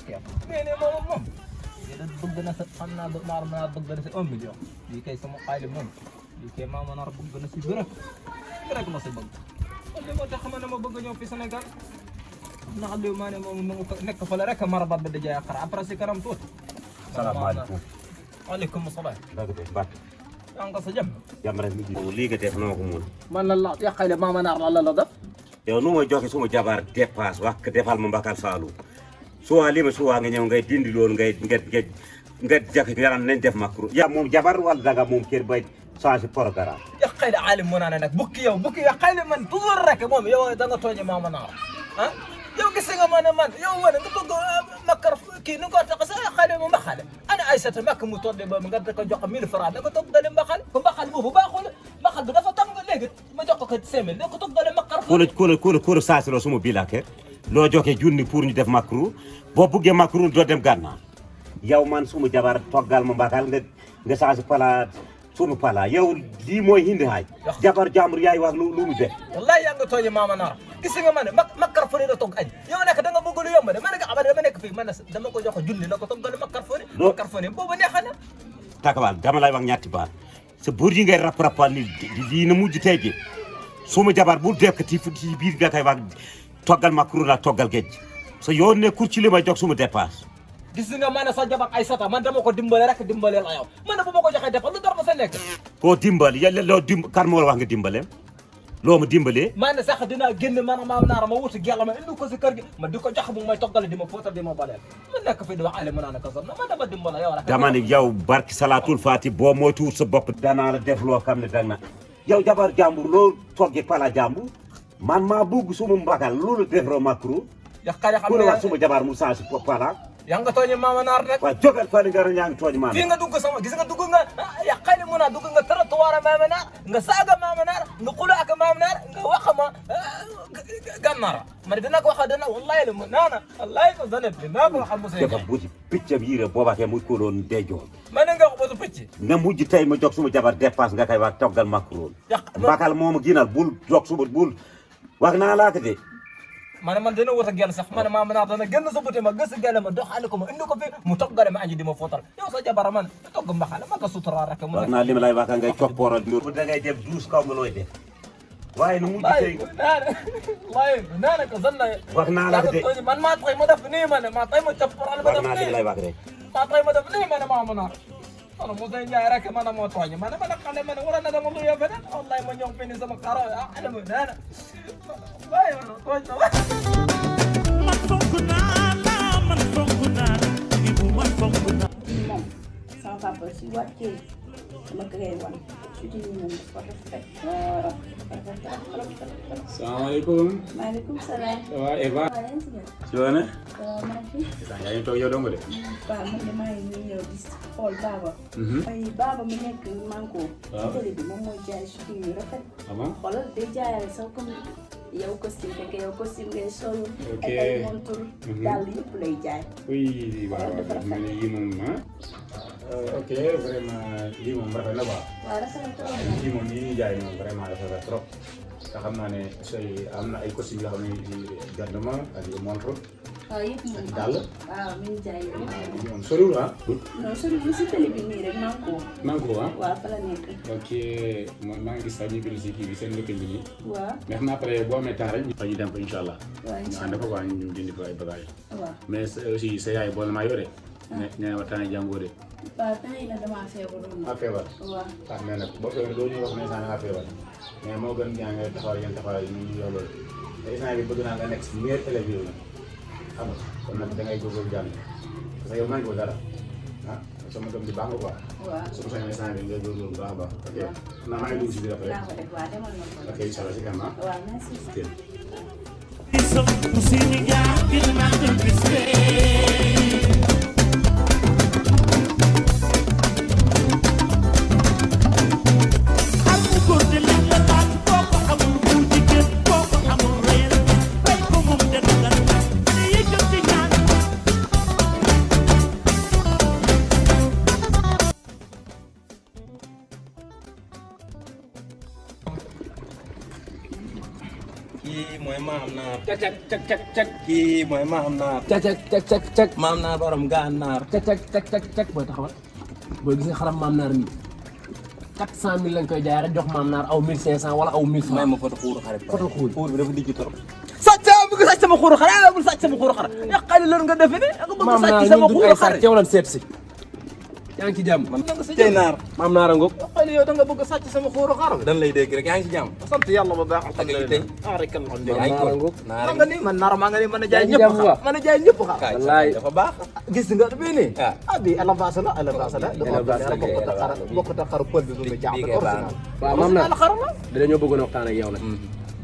كيف مين ماما إذا بقنا أنا نار بقنا 1 مليون دي كي سمو قايل مم دي كي ماما نار بقنا برك برك ما سبق اللي ما تخم أنا ما بقنا في سنغال نخليه ماني نك فلا رك مرة بدي جاي أقرأ أبرسي كلام توت السلام عليكم عليكم السلام دغدي بات أنقص جنب jamre mi li ga def no ko mun من الله يا خيل ماما نار لا لا ده yow nu ma joxe suma jabar dépasse wax defal ma mbakal saalu so ali ma so nga ñew ngay dindi lool ngay nga jak nga nañ def makru ya mom jabar wal daga mom kër bay changer programme يا خيل عالم من أنا بكي يا خيل من تزورك مام يا ده نتوجه ماما نار ها يو قصة من يو وانا نبغى مكر كي نقول تقصى خالي من بخل أنا عايزة ماك متوضب من قبل كجوق ميل فراد نقول تفضل بخل كم بخل مو باخل بخل بدفع تمر لقيت ما جوق كتسمل نقول تفضل مكر كل ساس لو سمو bilake lo joxe jooni pour ñu def makru bo bëgge makru do dem ganna yow man suma jabar togal ma mbakal nga changer pala sunu pala yow li moy hindi hay jabar jamur yaay wax lu mu def wallahi ya nga toje mama nar gis nga man makkar fori da tog añ yow nek da nga bëgg lu yomb de man nga abada dama nek fi man dama ko jox junni nako togal makkar fori bobu neexana takawal dama lay wax ñatti baat sa bur yi ngay rap rapal ni li na mujj tayji suma jabar bu def ci biir ga kay wax togal makru la togal gej so yone kur ci li may jox suma dépasse gis nga man sa jabar ay sata man dama ko dimbale rek dimbale la yow man bu ma ko joxe defal lu dor ma sa nek ko dimbali yalla lo kan mo wax nga dimbale lo ma dimbalé man sax dina genn man ma naar ma wuti gella ma indi ko ci kër gi ma diko jox bu may togal di ma fotal di ma balel man nek fi di wax ale man naka son man dama dimbale yow rek dama ni yow barki salatul fati bo mo tour sa bop dana la def lo xamne dang na yow jabar jambur lo togge pala jambur man ma bugg suma mbakal lolu def ro makru ya xale xam ko wax suma jabar mu sa pala yang nga tooñe mama naar rek wa jogal fa nga ñang tooñ man fi nga dugg sama gis nga dugg nga ya xale mu na dugg nga trottoir mama naar nga saaga mama naar nga xulu ak mama naar nga wax ma gannara ma dina ko wax dana wallahi la nana wallahi ko dana dina ko wax mu sey dafa buti piccam yire boba ke muy ko don dejo man nga wax bu picc na mujj tay ma jox suma jabar dépasse nga kay wax togal makro bakal mom ginal bul jox suma bul wax na la ka de man dina wota gel sax man mama naar dana genn sa buté ma gëss gel ma doxale ko ma indi ko fi mu toggale ma aji di ma fotal yow sa jabar man togg mbaxale ma ko sutura rek mu wax na lim lay wax ngay ciopporo ndur da ngay def 12 kaw nga loy def waye nu mujj tay waye nana ko zanna wax na la de man ma tay ma def ni man ma tay ma ciopporo ma def ni lay wax rek ma tay ma def ni man mama naar أنا مو زين جاي راكب أنا مو طاية ما أنا خلي من ورا أنا دم يا فنان والله من يوم فيني زمان قرار أنا من هنا باي أنا طاية ما فوقنا لا من فوقنا يبو ما فوقنا sama papa si wàccee sama kër wan su ci ñëw ko rafet Assalamualaikum. maaleykum salaam Wa Eva. maa Si mana? maa fi Saya yang tahu dong boleh. waaw man de maa ngi ñëw di xool baaba ay baaba mi nekk manko ci télé bi moom mooy jaay su yu rafet Apa? xoolal day jaayale sax comme yow costume fekk yow costume ngay sol Ok. ak ay montur dàll yëpp lay jaay Wih, bawa mana imam ha? Ok, vraiment imam berapa lama? waaw rafet na trop Imam ini jaya imam vraiment berapa trop. Te xam naa ne say am na ay costume yoo xam ne gardement ak montre waaw yëpp moom dàll waaw mi ngi jaay yëpp moom soriwul ah non sori bu si télé bi nii rek manko manko ah waaw fa la nekk ok maa ngi gis sax ñu bind si kii bi seen lëkkal bi nii waaw mais xam naa après boo amee temps rek ñu dem fa incha allah waaw ñu ànd ko quoi ñu dindi fa ay bagages waaw mais aussi sa yaay boole maa yore nee na waxtaan jàngoo de waaw temps yi nag damaa feebaroon ah feebar waaw ah mais nag boo feebar doo ñu wax ne sax nga feebar mais moo gën yaa ngi taxawal yéen taxawal yi ñu yow loolu te instant bi bëgg naa nga nekk si meilleur élève yooyu nag xam nga kon nag da ngay góorgóorlu jàng parce que yow maa ngi ko dara ah sama doom di baax nga quoi waaw su ma sañoon instant bi ngay góorgóorlu bu baax a baax ok naa maa ngi dugg si biir après naa ko def waaw demal ma ko ok incha allah si kanam ah waaw merci ok. Kusini ya kina kubisbe maam naar cek cek cek cek kii mooy maam naar cek cek cek cek maam naar borom gànnaar cek cek cek cek cek booy taxawal booy gis nga xaram maam naar mi 400 000 lañ koy jaay rek jox maam naar aw 1500 wala aw 1000 francs. may ma foto xuuru xarit foto xuur bi dafa dijj trop. sàcc bëgg sàcc sama xuuru xar bul sàcc sama xuuru xar yàqali lan nga defe ne nga bëgg sàcc sama xuuru xar yow lan seet si yaa ngi ci jàmm man tey naar maam naar a ngoog yàqali yow da nga bëgg sàcc sama xuuru xar dan lay dégg rek yaa ngi ci jàmm sant yàlla bu baax alhamdulillah rek alhamdulillah nga ni man naar maa nga ni mën a jaay ñëpp xar mën a jaay ñëpp xar wallaay dafa baax gis nga bii nii bi alabaasa la bokk ta xaru pël bi bu mu jàpp waaw maam naar dañoo bëggoon waxtaan ak yow nag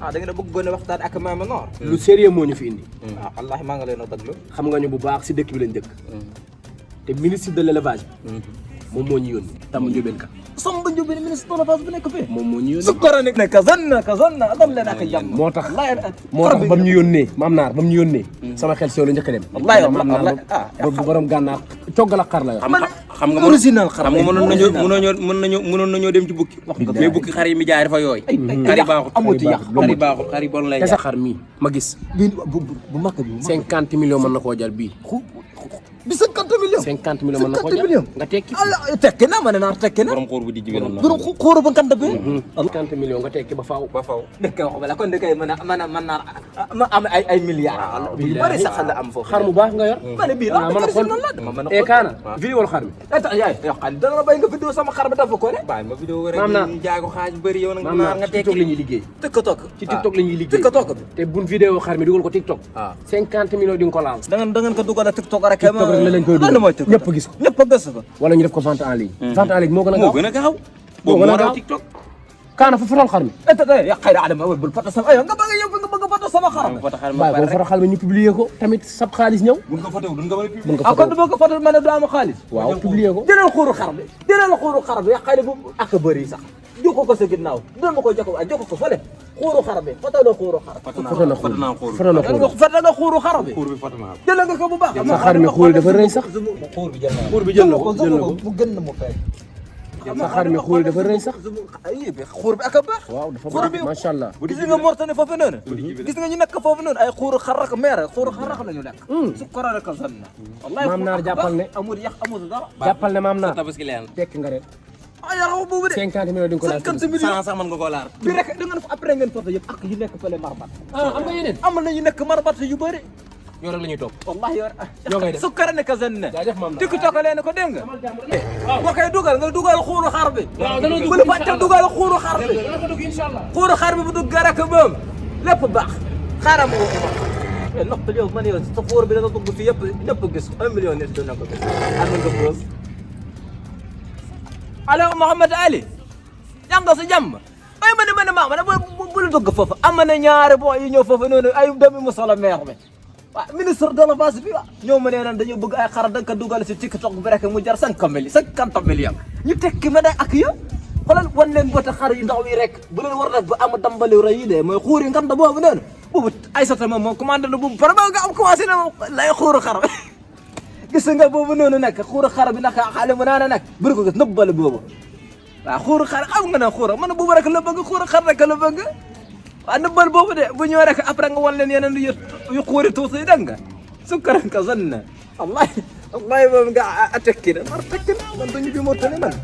da ngeen a bëggoon a waxtaan ak Mama Noor lu sérieux moo ñu fi indi waaw wallaahi maa nga leen a déglu xam nga ñu bu baax si dëkk bi lañ dëkk te ministre de l'élevage moom moo ñu yónni Tamba Ndiobène Ka Samba Ndiobène ministre de l'élevage bu nekk fee moom moo ñu yónni su kora ne kazanna dam leen ak jàmm moo tax ba mu ñu yónnee maam naar ba mu ñu yónnee sama xel si yow la njëkk a dem wallaahi maam naar bu borom gànnaar coggal ak xar la yoo xam nga original xar xam nga mënoon nañoo dem ci bukki mais bukki xar yi mi jaay dafa yooy xar yi baaxul amuti yàq xar yi baaxul xar yi bon lay jaay sa xar mii ma gis bii bu mag bi 50 millions mën na koo jar bii bi 50 millions 50 millions mën na koo jar nga tekki na ma ne naar tekki na borom xóor bu di jigéen na borom xóor bu ngand bi 50 millions nga tekki ba faaw dëkk wax bala kon dëkk mën naar ma am ay milliards bi bari sax la am foofu xar mu baax nga yor ma ne bii la e kaana vidéo xar mi yaay xal dana bay nga vidéo sama xar bi dafa ko ne bàyyi ma vidéo rek ñu jaay ko xaaj bëri yow nag naar nga tekki TikTok la ñuy liggéey ci TikTok la ñuy liggéey te buñ vidéo xar mi dugal ko TikTok 50 millions di nga ko laal da ngeen ko dugal TikTok rek lañ koy dugal ñëpp gis ko wala ñu def ko vente en ligne moo gën a gaaw boobu moo raw TikTok kaana fa fotal xar mi ya xayra adama way bul foto sama ay nga bëgg yow nga bëgg foto sama xar waaw boo foto xar mi ñu publier ko tamit sab xaalis ñëw buñ ko foto duñ ko mën a publier kon boo ko foto ma ne du am xaalis waaw publier ko jëlal xuuru xar bi ya xayra bu ak bëri sax joko ko sa ginnaaw doon ma ko joko ko fële xuuru xar bi foto na xuuru xar foto na xuuru xar bi jël nga ko bu baax sa xar mi xuur dafa rëy sax xuur bi jël na ko bu gën na mu fekk sa xar mi xuur dafa rëy sax xuur bi ak a baax waaw dafa baax macha allah gis nga mortane foofu noonu gis nga ñu nekk foofu noonu ay xuuru xar ak meer xuuru xar ak lañu nekk su ko rek ko sanna wallahi maam naar jàppal ne amul yàq amul dara jàppal ne maam naar tekk nga rek yaraw boobu de 50 millions di nga ko laal 50 millions sax mën nga koo laal bi rek da ngeen fa après ngeen photo yëpp ak yu nekk fële marbat am nga yeneen am na yu nekk marbat yu bëri yow rek la ñuy topp wallahi yow ngay def sukkar ne kazanna TikTok leen ko dégg nga boo koy dugal nga dugal xuuru xar bi bu la fàtte dugal xuuru xar bi xuuru xar bi bu dugg rek moom lépp baax xaaral ma wax noppal yow man yow sa xuur bi da nga dugg fi yëpp ñëpp gis 1 million nit dina ko gis am nga pause allo Mouhamed Ali yaa nga sa jàmm ay ma ne maa ma ne bu la dugg foofu am na ñaari boo yi ñëw foofu noonu ay doomi musala maire bi waaw ministre de l'élevage bi ñoo ma nee naan dañoo bëgg ay xar da nga ko dugal si TikTok bi rek mu jar 50 millions ñu tekki ma day ak yow xoolal wan leen bota xar yu ndaw yi rek bu leen war nag ba am dambali rëy yi de mooy xuur yi nganda boobu noonu boobu Aïssata moom commandé na boobu par nga am commencé na lay xuuru xar gis nga boobu noonu nag xuuru xar bi nag xale mu naana nag bëri ko gis nëbbale boobu waaw xuuru xar xam nga ne xuuru man boobu rek la bëgg xuuru xar rek la bëgg waaw nëbbal boobu de bu ñëw rek après nga wan leen yeneen yu xuuri tuuti yi dégg nga sukkaran ka zanna wallahi boobu nga atekki na mar tekki na man dañu bi moo tane man